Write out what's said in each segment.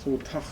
So, Tag.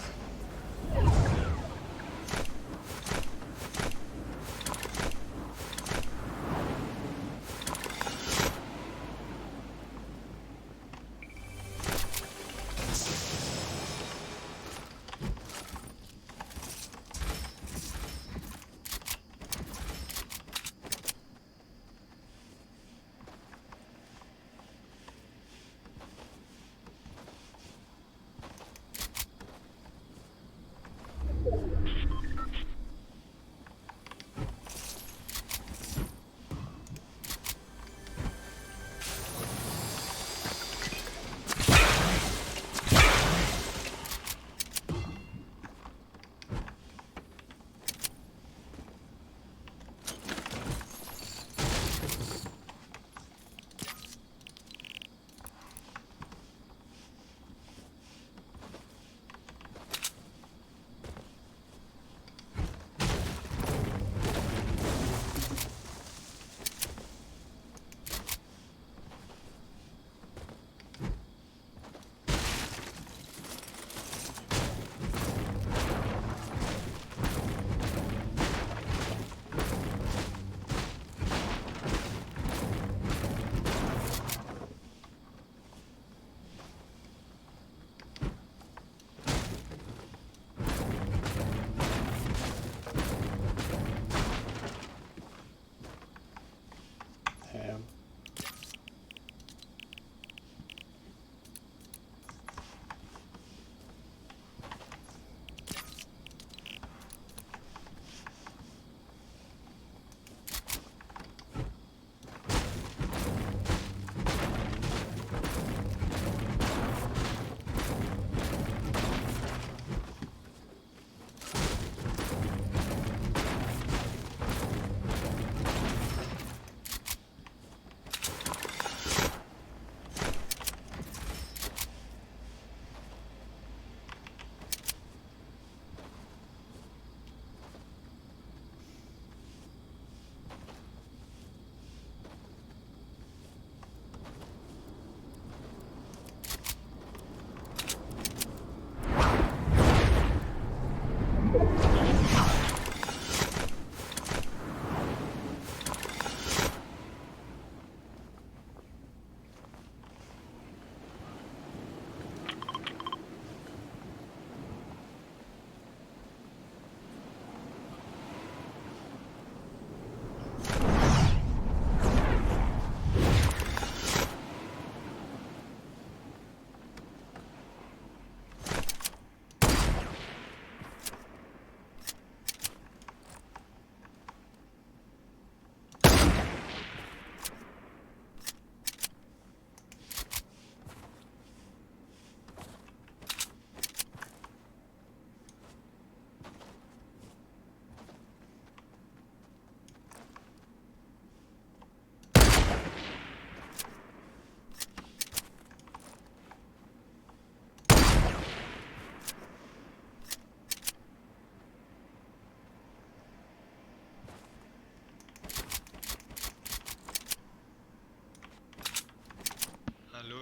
Hallo?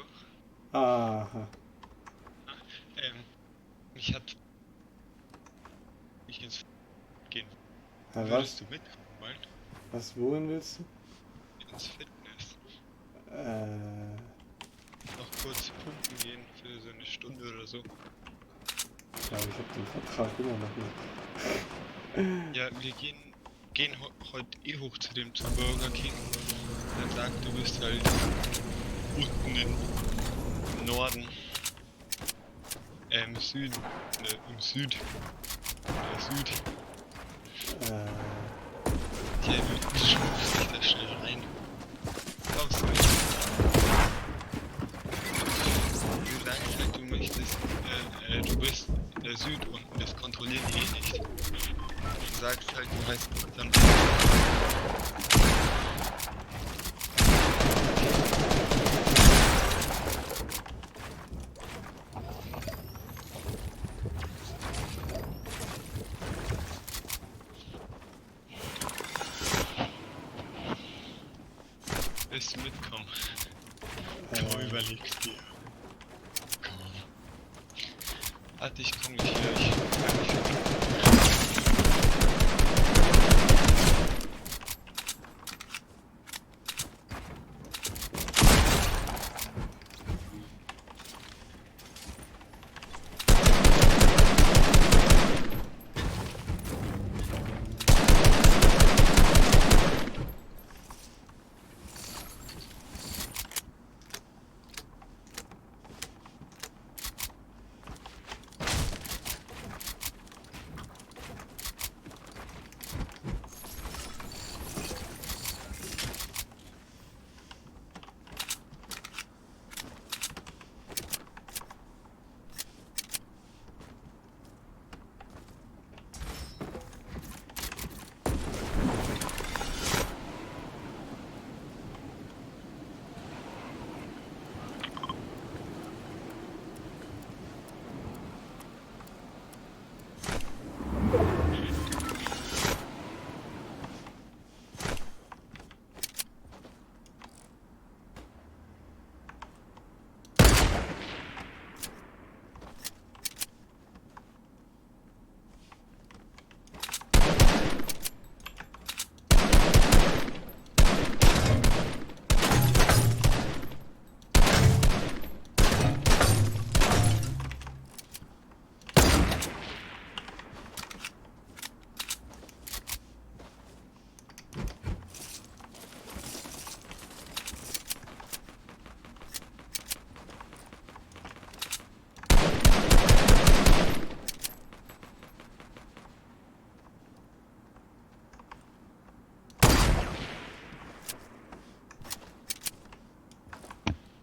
Aha. Ich hatte mich ins gehen. Ja, Würdest du mitkommen wollen? wohin willst du? Ins Fitness. Äh, Noch kurz pumpen gehen für so eine Stunde oder so. ich glaube, ich habe den Vertrag immer noch nicht. Ja, wir gehen heute eh hoch zum Burger King. Dann sagt, du bist halt unten im Norden. Im Süden. Im Süd. Süd. Ja, du schmuggelst dich da schnell rein. Kommst du mit? Du sagst halt, du möchtest, du bist Süd unten, das kontrollieren die eh nicht. Du sagst halt, du heißt dann. Willst du mitkommen? Du überlegst dir. Komm. Warte, ich komm gleich wieder. Ich kann nicht weg.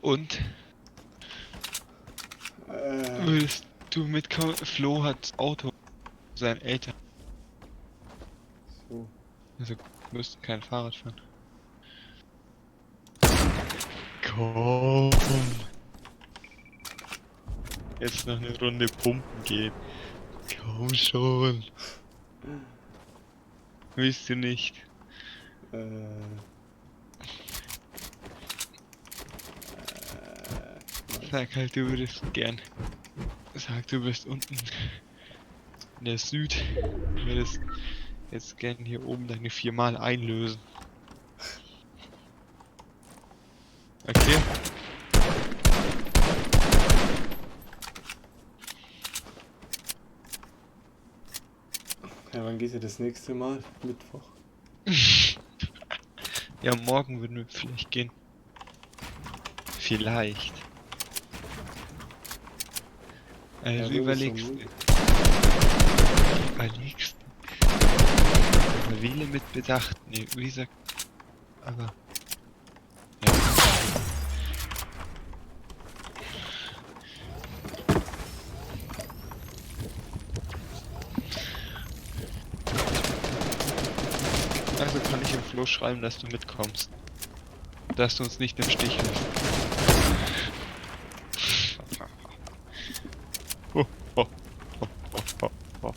Und? Würdest du mitkommen? Flo hat Auto seinen Eltern. So. Also müssten kein Fahrrad fahren. Komm. Jetzt noch eine Runde pumpen gehen. Komm schon. Willst du nicht? Sag halt, du würdest gern. Sag, du bist unten in der Süd. Du würdest jetzt gern hier oben deine 4 Mal einlösen. Okay? Ja, wann geht ihr das nächste Mal? Mittwoch. Ja, morgen würden wir vielleicht gehen. Vielleicht. Also Ja, überlegst so du. Überlegst du. Wähle mit Bedacht. Nee, wie gesagt. Aber. Ja. Also kann ich im Flo schreiben, dass du mitkommst. Dass du uns nicht im Stich lässt. Oh, oh, oh, oh, oh, oh.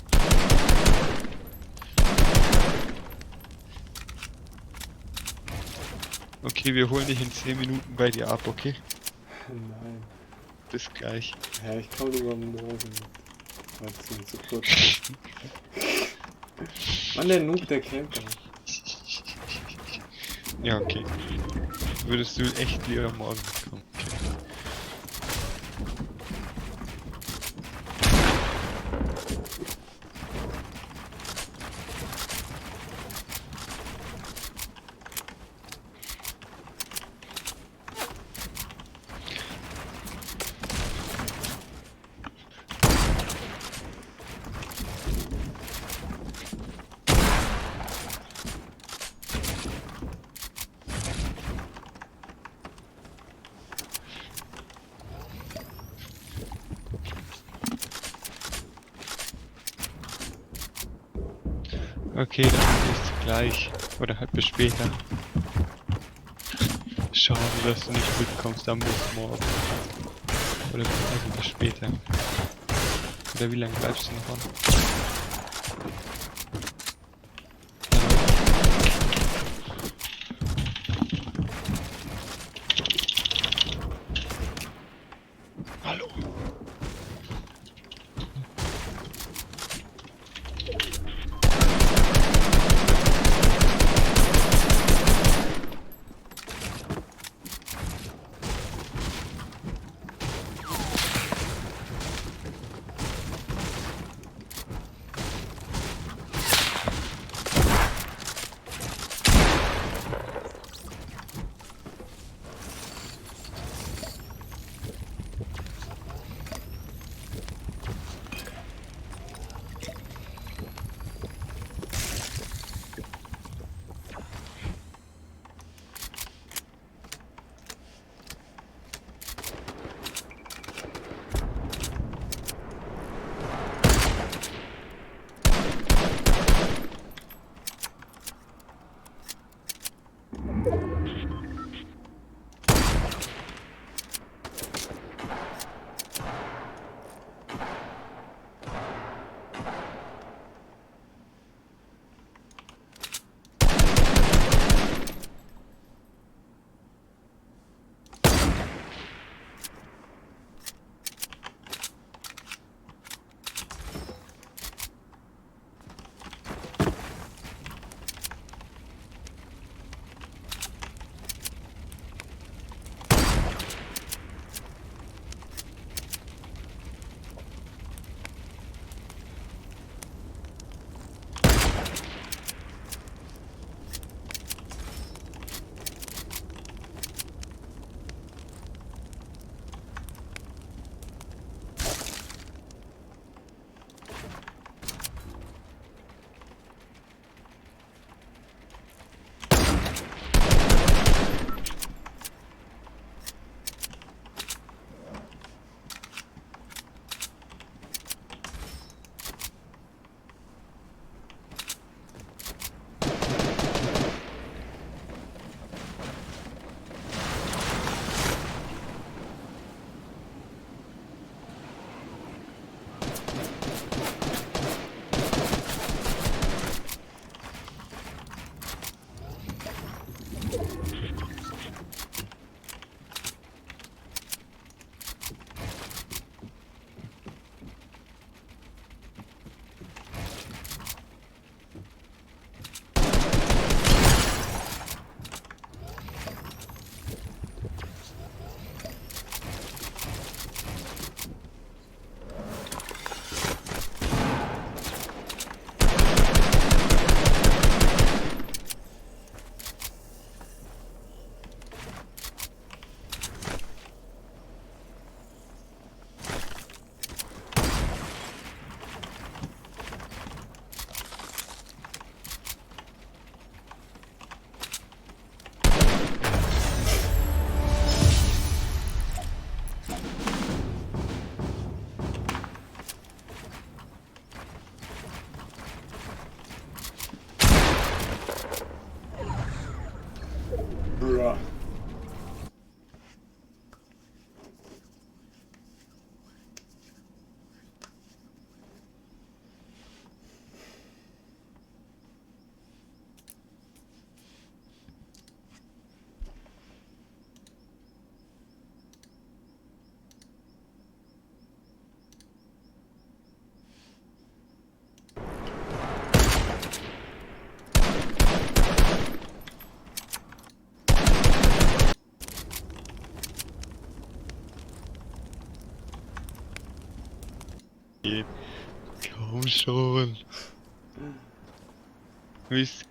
Okay, wir holen dich in 10 Minuten bei dir ab, okay? Nein. Bis gleich. Ja, ich komme lieber morgen. Weil es mir zu kurz ist. Mann, der Noob, der Camper. Ja, okay. Würdest du echt lieber morgen kommen? Okay. Okay, dann bis gleich. Oder halt bis später. Schade, dass du nicht mitkommst, dann bis morgen. Oder also bis später. Oder wie lange bleibst du noch an? Hallo? Bruh. Komm schon. Wisst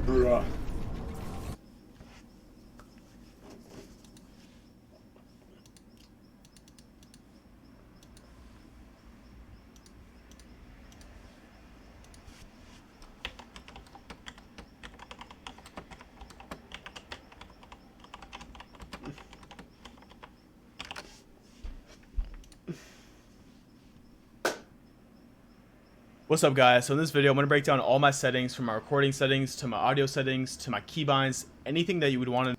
Bruh. What's up, guys? So in this video I'm going to break down all my settings, from my recording settings to my audio settings to my keybinds, anything that you would want to.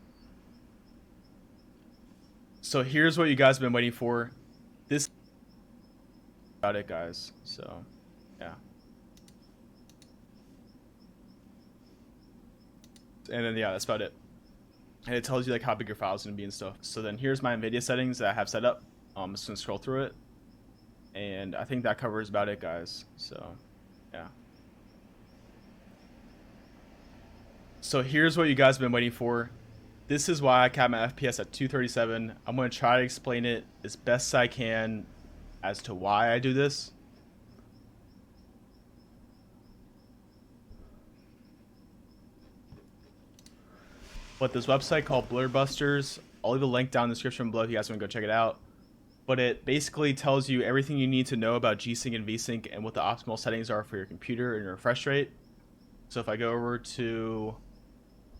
So here's what you guys have been waiting for. This about it, guys. So yeah, and then yeah, that's about it. And it tells you like how big your file's going to be and stuff. So then here's my NVIDIA settings that I have set up. I'm just going to scroll through it, and I think that covers about it, guys. So yeah. So here's what you guys have been waiting for. This is why I cap my FPS at 237. I'm going to try to explain it as best I can as to why I do this. But this website called Blurrbusters, I'll leave a link down in the description below if you guys want to go check it out. But it basically tells you everything you need to know about G-Sync and V-Sync and what the optimal settings are for your computer and your refresh rate. So if I go over to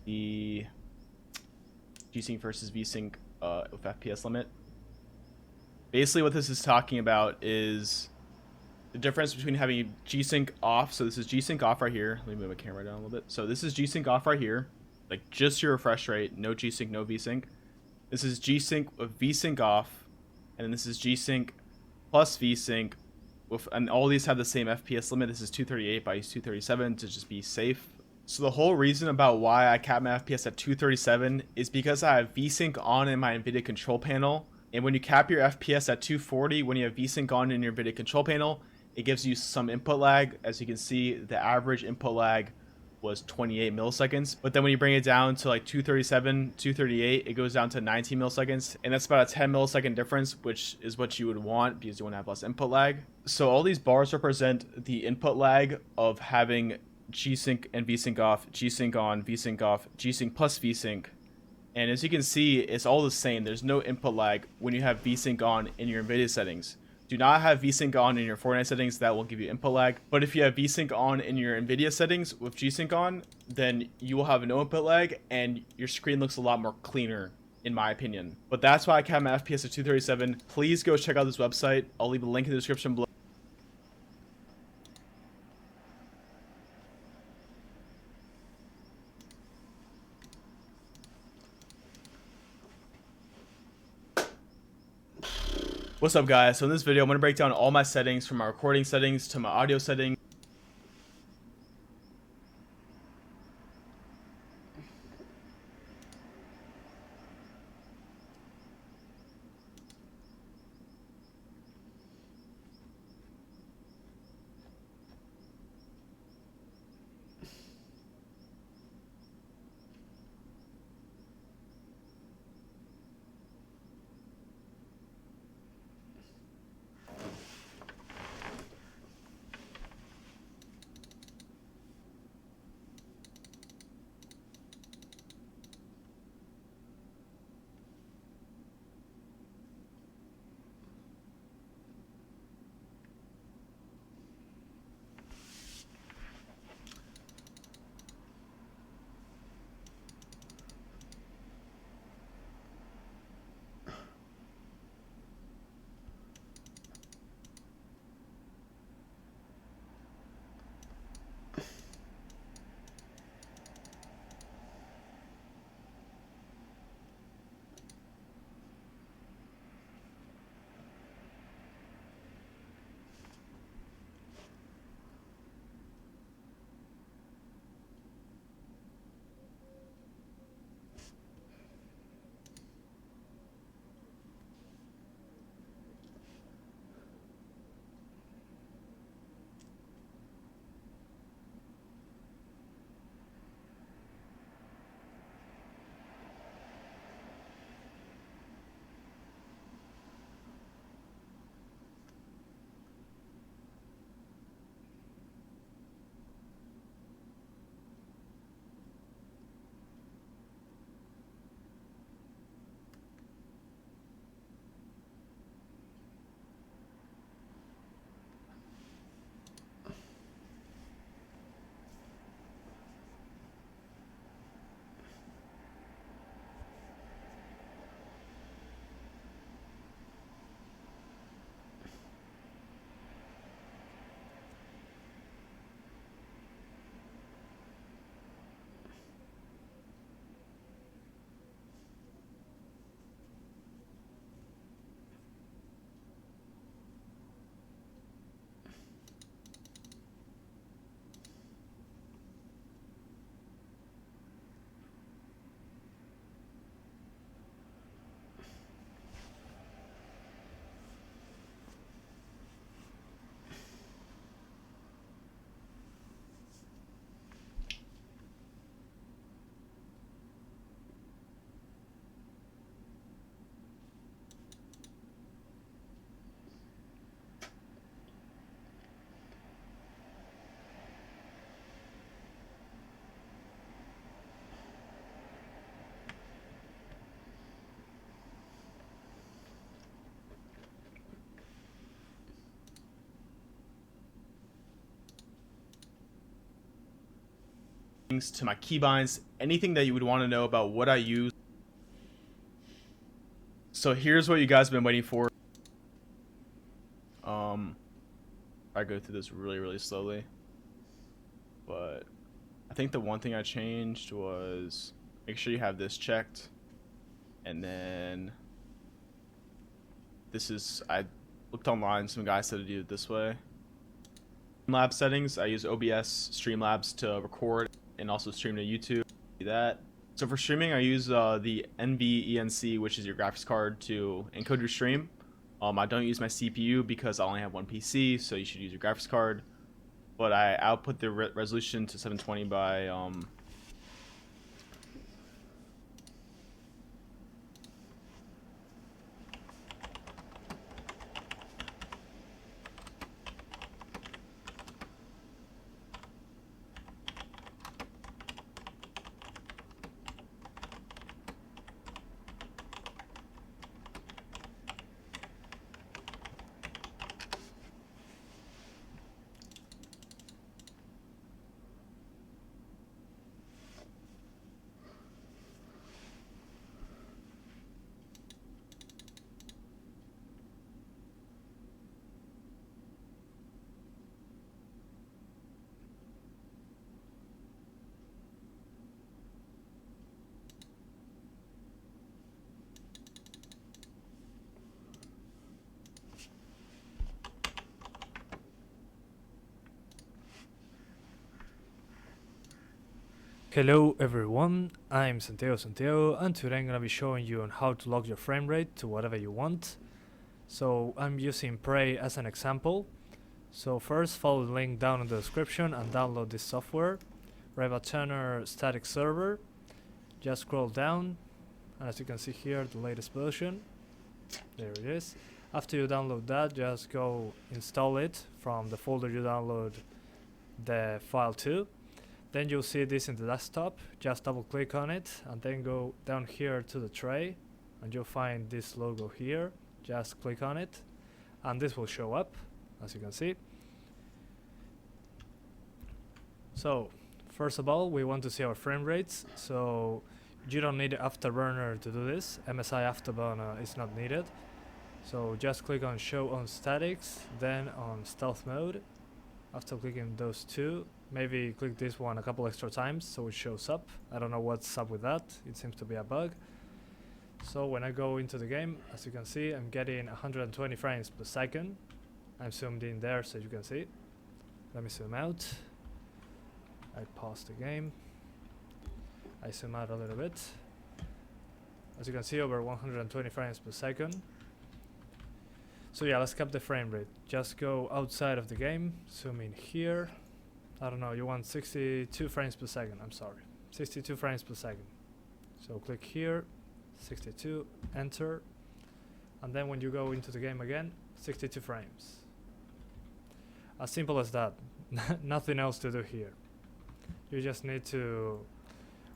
the G-Sync versus V-Sync with FPS limit, basically what this is talking about is the difference between having G-Sync off. So this is G-Sync off right here. Let me move my camera down a little bit. So this is G-Sync off right here. Like just your refresh rate, no G-Sync, no V-Sync. This is G-Sync with V-Sync off, and then this is G-Sync plus V-Sync with, and all these have the same FPS limit. This is 238, but I use 237 to just be safe. So the whole reason about why I cap my FPS at 237 is because I have V-Sync on in my NVIDIA control panel, and when you cap your FPS at 240, when you have V-Sync on in your NVIDIA control panel, it gives you some input lag. As you can see, the average input lag was 28 milliseconds, but then when you bring it down to like 237, 238, it goes down to 19 milliseconds, and that's about a 10 millisecond difference, which is what you would want because you want to have less input lag. So all these bars represent the input lag of having G-Sync and V-Sync off, G-Sync on, V-Sync off, G-Sync plus V-Sync. And as you can see, it's all the same. There's no input lag when you have V-Sync on in your NVIDIA settings. Do not have V-Sync on in your Fortnite settings, that will give you input lag. But if you have V-Sync on in your NVIDIA settings with G-Sync on, then you will have no input lag and your screen looks a lot more cleaner, in my opinion. But that's why I cap my FPS at 237. Please go check out this website. I'll leave a link in the description below. What's up guys? So in this video I'm going to break down all my settings, from my recording settings to my audio settings. links to my keybinds, anything that you would want to know about what I use. So here's what you guys have been waiting for. I go through this really slowly, but I think the one thing I changed was make sure you have this checked, and then this is, I looked online, some guys said to do it this way. Streamlabs settings, I use OBS Streamlabs to record and also stream to YouTube. Do that. So for streaming, I use the NVENC, which is your graphics card, to encode your stream. I don't use my CPU because I only have one PC, so you should use your graphics card. But I output the resolution to 720 by Hello everyone, I'm Santiago, and today I'm gonna be showing you on how to lock your frame rate to whatever you want. So I'm using Prey as an example. So first follow the link down in the description and download this software. Turner static server. Just scroll down, and as you can see here, the latest version. There it is. After you download that, just go install it from the folder you download the file to. Then you'll see this in the desktop. Just double click on it and then go down here to the tray and you'll find this logo here. Just click on it and this will show up, as you can see. So first of all, we want to see our frame rates. So you don't need Afterburner to do this. MSI Afterburner is not needed. So just click on show on statics, then on stealth mode. After clicking those two, maybe click this one a couple extra times so it shows up. I don't know what's up with that. It seems to be a bug. So when I go into the game, as you can see, I'm getting 120 frames per second. I'm zoomed in there so you can see. Let me zoom out. I pause the game. I zoom out a little bit. As you can see, over 120 frames per second. So yeah, let's cap the frame rate. Just go outside of the game, zoom in here. I don't know, you want 62 frames per second, I'm sorry. 62 frames per second. So click here, 62, enter. And then when you go into the game again, 62 frames. As simple as that. Nothing else to do here. You just need to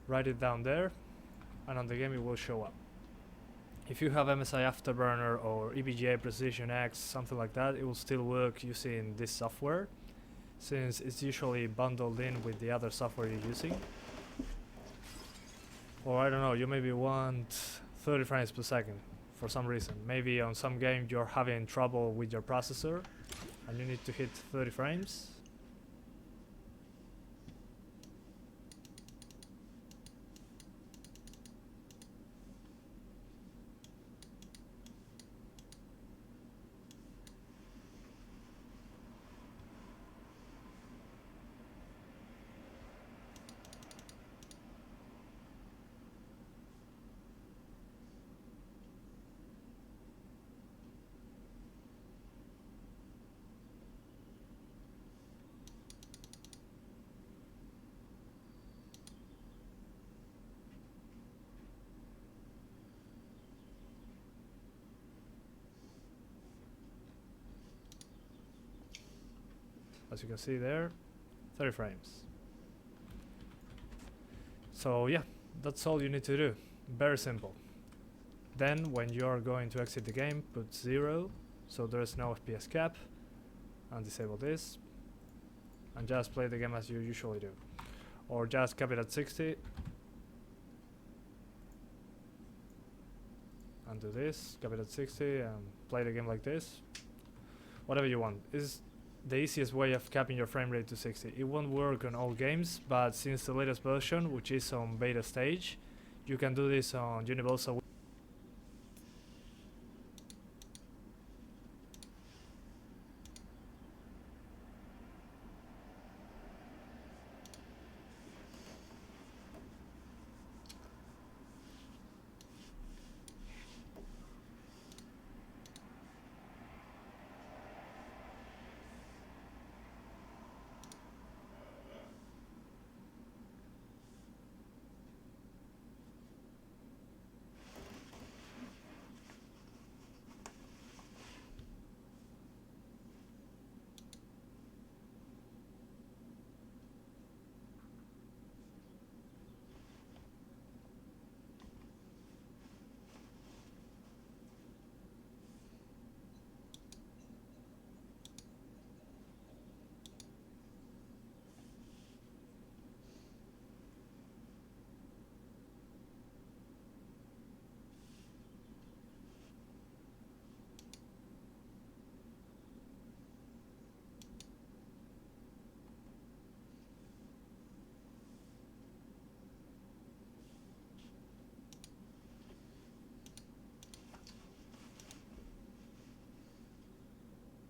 write it down there, and on the game it will show up. If you have MSI Afterburner or EVGA Precision X, something like that, it will still work using this software, since it's usually bundled in with the other software you're using. Or I don't know, you maybe want 30 frames per second for some reason. Maybe on some game you're having trouble with your processor and you need to hit 30 frames. As you can see there, 30 frames. So yeah, that's all you need to do. Very simple. Then when you're going to exit the game, put 0, so there is no FPS cap, and disable this, and just play the game as you usually do. or just cap it at 60 and do this, cap it at 60 and play the game like this. Whatever you want. Is the easiest way of capping your frame rate to 60. It won't work on all games, but since the latest version, which is on beta stage, you can do this on universal.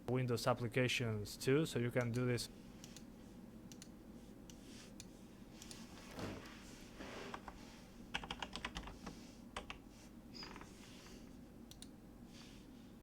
Windows applications too, so you can do this